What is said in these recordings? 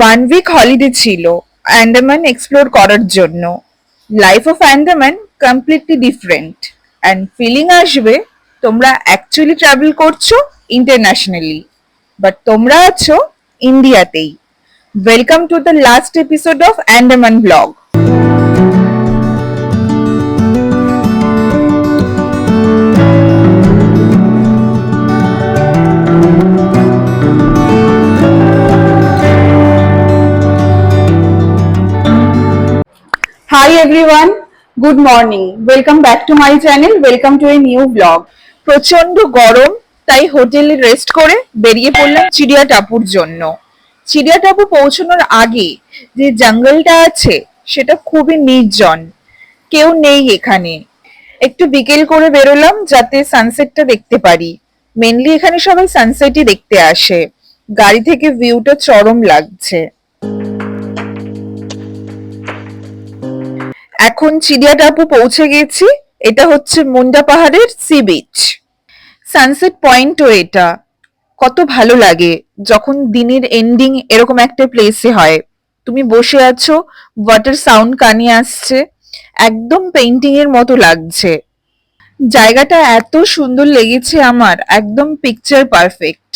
1 week holiday ছিল Andaman explore করার জন্য। Life of Andaman completely different and feeling আসবে তোমরা অ্যাকচুয়ালি ট্রাভেল করছো ইন্টারন্যাশনালি, বাট তোমরা আছো ইন্ডিয়াতেই। Welcome to the last episode of Andaman blog. Hi everyone, good morning. Welcome back to my channel. Welcome to a new vlog. প্রচন্ড গরম, তাই হোটেলে রেস্ট করে বেরিয়ে পড়লাম চিড়িয়া টাপুর জন্য। চিড়িয়া টাপু পৌঁছানোর আগে যে জঙ্গলটা আছে সেটা খুবই নির্জন, কেউ নেই এখানে। একটু বিকেল করে বেরোলাম যাতে সানসেটটা দেখতে পারি। মেনলি এখানে সবাই সানসেটই দেখতে আসে। গাড়ি থেকে ভিউটা চরম লাগছে। এখন চিড়িয়া টাপু পৌঁছে গেছি। এটা হচ্ছে মুন্ডা পাহাড়ের সি বিচ। সানসেট পয়েন্টও এটা। কত ভালো লাগে যখন দিনের এন্ডিং এরকম একটা প্লেসে হয়। তুমি বসে আছো, ওয়াটার সাউন্ড কানে আসছে, একদম পেইন্টিং এর মতো লাগছে। জায়গাটা এত সুন্দর লেগেছে আমার, একদম পিকচার পারফেক্ট।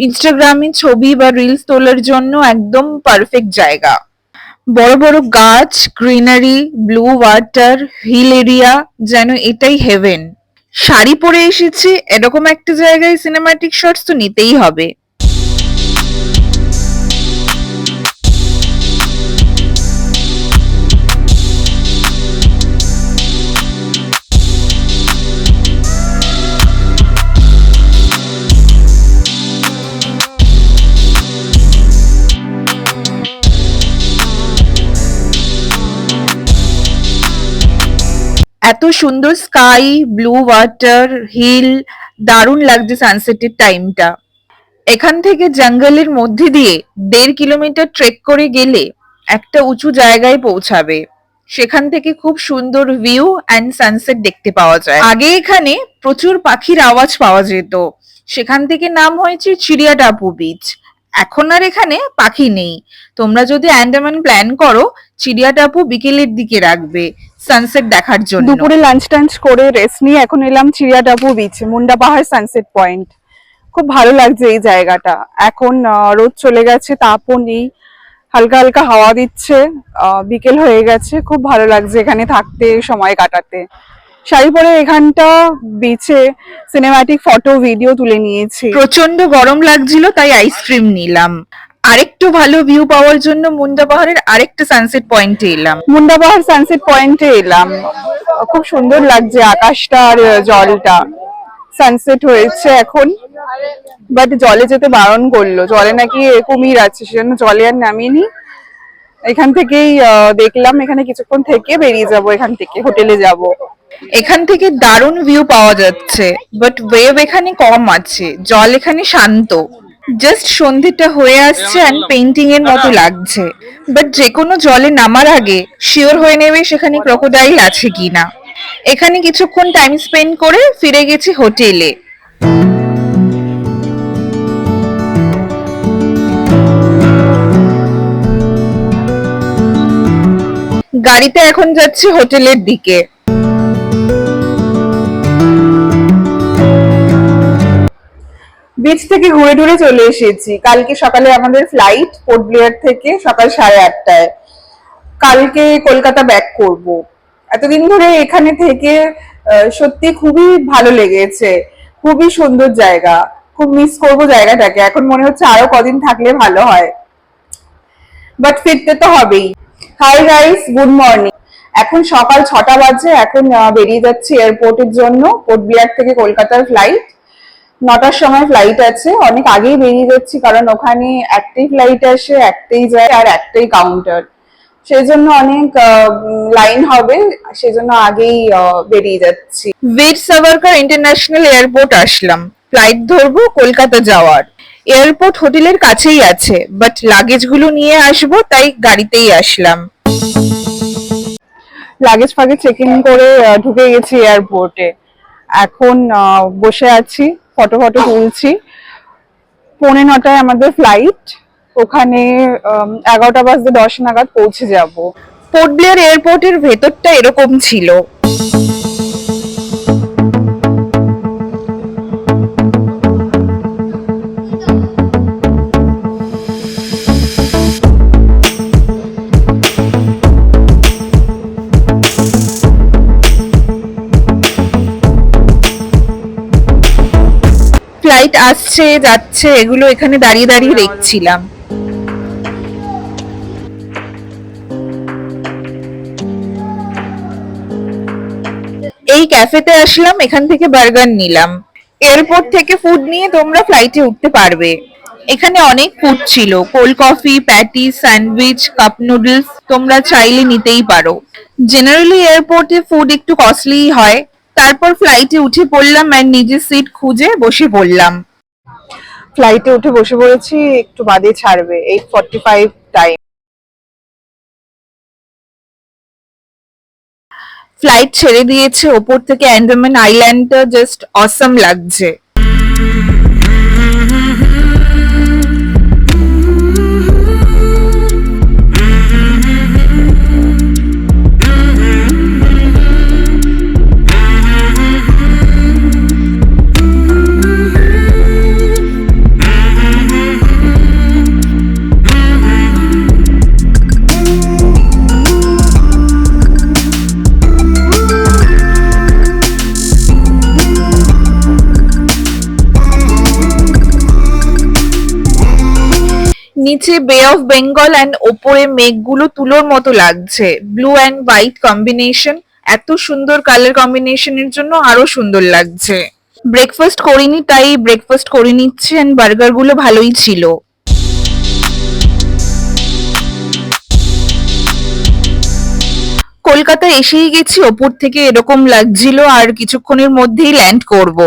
ইনস্টাগ্রামে ছবি বা রিলস তোলার জন্য একদম পারফেক্ট জায়গা। বড় বড় গাছ, greenery, blue water, hill area, যেন এটাই হেভেন। শাড়ি পরে এসেছি, এরকম একটা জায়গায় সিনেম্যাটিক শটস তো নিতেই হবে। এত সুন্দর স্কাই, ব্লু ওয়াটার, হিল, দারুণ লাগছে সানসেটের টাইমটা। এখান থেকে জঙ্গলের মধ্যে দিয়ে 1.5 কিলোমিটার ট্রেক করে গেলে একটা উঁচু জায়গায় পৌঁছাবে। সেখান থেকে খুব সুন্দর ভিউ অ্যান্ড সানসেট দেখতে পাওয়া যায়। আগে এখানে প্রচুর পাখির আওয়াজ পাওয়া যেত, সেখান থেকে নাম হয়েছে চিড়িয়া টাপু বিচ। এখন আর এখানে পাখি নেই। তোমরা যদি আন্দামান প্ল্যান করো, চিড়িয়া টাপু বিকেলের দিকে রাখবে সানসেট দেখার জন্য। দুপুরে লাঞ্চ টাঞ্চ করে রেস্ট নিয়ে এখন এলাম চিড়িয়া টাপু বিচ, মুন্ডা পাহাড় সানসেট পয়েন্ট। খুব ভালো লাগছে এই জায়গাটা। এখন রোদ চলে গেছে, তাপও নেই, হালকা হালকা হাওয়া দিচ্ছে। বিকেল হয়ে গেছে, খুব ভালো লাগছে এখানে থাকতে, সময় কাটাতে। শাড়ি পরে এখানটা বিচে সিনেম্যাটিক ফটো ভিডিও তুলে নিয়েছি। প্রচন্ড গরম লাগছিল, তাই আইসক্রিম নিলাম। আরেকটু ভালো ভিউ পাওয়ার জন্য মুন্ডা পাহাড়ের আরেকটা সানসেট পয়েন্টে এলাম। মুন্ডা পাহাড় সানসেট পয়েন্টে এলাম, খুব সুন্দর লাগছে আকাশটা আর জলটা। সানসেট হয়েছে এখন, বাট জলে যেতে বারণ করলো, জলে নাকি কুমির আছে, সেজন্য জলে আর নামিনি। এখান থেকেই দেখলাম, এখানে কিছুক্ষণ থেকে বেরিয়ে যাব, এখান থেকে হোটেলে যাব। এখান থেকে দারুণ ভিউ পাওয়া যাচ্ছে, বাট ওয়েভ এখানে কম আছে, জল এখানে শান্ত। জাস্ট সন্ধ্যেটা হয়ে আসছে অ্যান্ড পেইন্টিং এর মতো লাগছে। বাট যে কোনো জলে নামার আগে শিওর হয়ে নেবে সেখানে ক্রোকোডাইল আছে কিনা। এখানে কিছুক্ষণ টাইম স্পেন্ড করে ফিরে গেছি হোটেলে। গাড়িতে এখন যাচ্ছি হোটেলের দিকে। বিচ থেকে ঘুরে ঘুরে চলে এসেছি। কালকে সকালে আমাদের ফ্লাইট পোর্ট ব্লেয়ার থেকে সকাল 8:30টায়। কালকে কলকাতা ব্যাক করব। এতদিন ধরে এখানে থেকে সত্যি খুবই ভালো লেগেছে, খুবই সুন্দর জায়গা। খুব মিস করবো জায়গাটাকে, এখন মনে হচ্ছে আরো কদিন থাকলে ভালো হয়, বাট ফিরতে তো হবেই। Hi guys, good morning. এখন সকাল 6টা বাজে। এখন বেরিয়ে যাচ্ছি এয়ারপোর্টের জন্য। পোর্ট ব্লেয়ার থেকে কলকাতার ফ্লাইট 9টার সময় ফ্লাইট আছে। অনেক আগেই বেরিয়ে যাচ্ছি, কারণ ওখানে একটাই ফ্লাইট আসে, একটাই যায় আর একটাই কাউন্টার, সেজন্য অনেক লাইন হবে, সেজন্য আগেই বেরিয়ে যাচ্ছি। বীর সাভারকার ইন্টারন্যাশনাল এয়ারপোর্ট আসলাম। ফ্লাইট ধরবো কলকাতা যাওয়ার। এয়ারপোর্ট হোটেলের কাছেই আছে, বাট লাগেজ গুলো নিয়ে আসবো, তাই গাড়িতেই আসলাম। লাগেজ ফাগেজ চেক ইন করে ঢুকে গেছি এয়ারপোর্টে। এখন বসে আছি, ফটো ফটো তুলছি। 9:15 আমাদের ফ্লাইট। ওখানে 11:10 নাগাদ পৌঁছে যাব। পোর্ট ব্লেয়ার এয়ারপোর্টের ভেতরটা এরকম ছিল। ফ্লাইট আসছে যাচ্ছে এগুলো এখানে দাঁড়িয়ে দাঁড়িয়ে দেখছিলাম। এই ক্যাফেতে আসলাম, এখান থেকে বার্গার নিলাম। এয়ারপোর্ট থেকে ফুড নিয়ে তোমরা ফ্লাইটে উঠতে পারবে। এখানে অনেক ফুড ছিল, cold coffee, patty, sandwich, cup noodles, তোমরা চাইলে নিতেই পারো। জেনারেলি এয়ারপোর্টে ফুড একটু কস্টলি হয়। তারপর ফ্লাইটে উঠে পড়লাম আর নিজের সিট খুঁজে বসে পড়লাম। ফ্লাইটে উঠে বসে পড়েছি, একটু বাদে ছাড়বে, 8:45 টাইম। ফ্লাইট ছেড়ে দিয়েছে, ওপর থেকে আন্দামান আইল্যান্ডটা জাস্ট অসম লাগছে। নিচে বে অফ বেঙ্গল অ্যান্ড ওপরে মেঘগুলো তুলোর মতো লাগছে। ব্লু অ্যান্ড হোয়াইট কম্বিনেশন, এত সুন্দর কালার কম্বিনেশনের জন্য আরো সুন্দর লাগছে। ব্রেকফাস্ট করিনি তাই ব্রেকফাস্ট করে নিচ্ছি, অ্যান্ড বার্গার গুলো ভালোই ছিল। কলকাতা এসেই গেছি, ওপর থেকে এরকম লাগছিল আর কিছুক্ষণের মধ্যেই ল্যান্ড করব।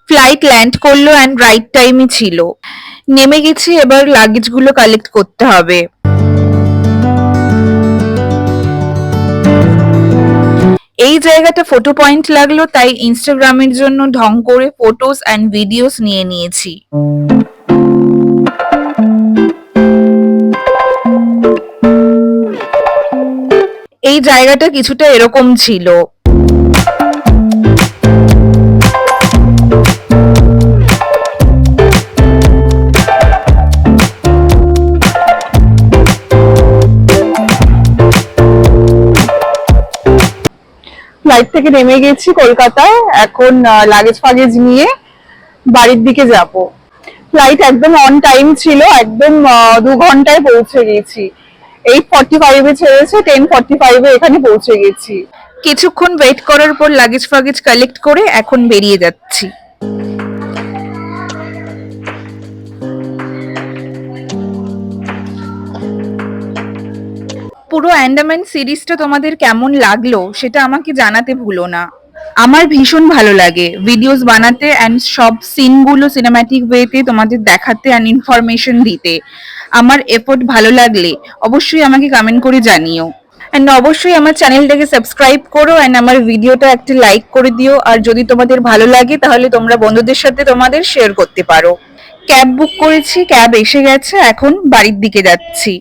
ফ্লাইট ল্যান্ড করলো অ্যান্ড রাইট টাইমে ছিল। নেমে গেছি, এবার লাগেজ গুলো কালেক্ট করতে হবে। এই জায়গাটা ফটো পয়েন্ট লাগলো, তাই ইনস্টাগ্রামের জন্য ঢং করে ফটোস অ্যান্ড ভিডিওস নিয়ে নিয়েছি। এই জায়গাটা কিছুটা এরকম ছিল। ফ্লাইট থেকে নেমে গেছি কলকাতায়, এখন লাগেজ ফাগেজ নিয়ে বাড়ির দিকে যাব। ফ্লাইট একদম অন টাইম ছিল, একদম 2 ঘন্টায় পৌঁছে গেছি। 8:45 ছেড়েছে, 10:45 এখানে পৌঁছে গেছি। কিছুক্ষণ ওয়েট করার পর লাগেজ ফাগেজ কালেক্ট করে এখন বেরিয়ে যাচ্ছি। পুরো আন্দামান সিরিজটা তোমাদের কেমন লাগলো সেটা আমাকে জানাতে ভুলো না। আমার ভীষণ ভালো লাগে ভিডিওস বানাতে অ্যান্ড সব সিনগুলো সিনেম্যাটিক ওয়েতে তোমাদের দেখাতে অ্যান্ড ইনফরমেশন দিতে। আমার এফোর্ট ভালো লাগলে অবশ্যই আমাকে কমেন্ট করে জানিও। অ্যান্ড অবশ্যই আমার চ্যানেলটাকে সাবস্ক্রাইব করো অ্যান্ড আমার ভিডিওটা একটা লাইক করে দিও। আর যদি তোমাদের ভালো লাগে তাহলে তোমরা বন্ধুদের সাথে তোমাদের শেয়ার করতে পারো। ক্যাব বুক করেছি, ক্যাব এসে গেছে, এখন বাড়ির দিকে যাচ্ছি।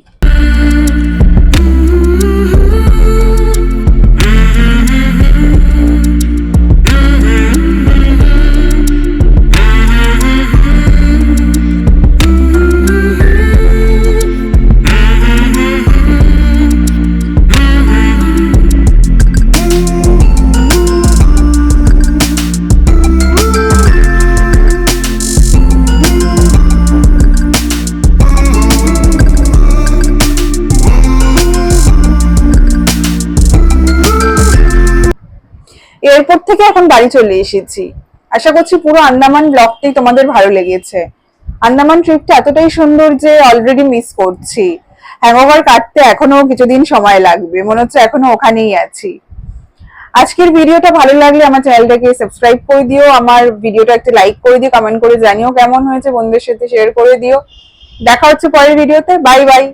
এয়ারপোর্ট থেকে এখন বাড়ি চলে এসেছি। আশা করছি পুরো আন্দামান ব্লগটি তোমাদের ভালো লেগেছে। আন্দামান ট্রিপটা এতটাই সুন্দর যে অলরেডি মিস করছি। হ্যাংওভার কাটতে এখনো কিছুদিন সময় লাগবে, মনে হচ্ছে এখনো ওখানেই আছি। আজকের ভিডিওটা ভালো লাগলে আমার চ্যানেলটাকে সাবস্ক্রাইব করে দিও, আমার ভিডিওটা একটা লাইক করে দিও, কমেন্ট করে জানিও কেমন হয়েছে, বন্ধুদের সাথে শেয়ার করে দিও। দেখা হচ্ছে পরের ভিডিওতে। Bye bye.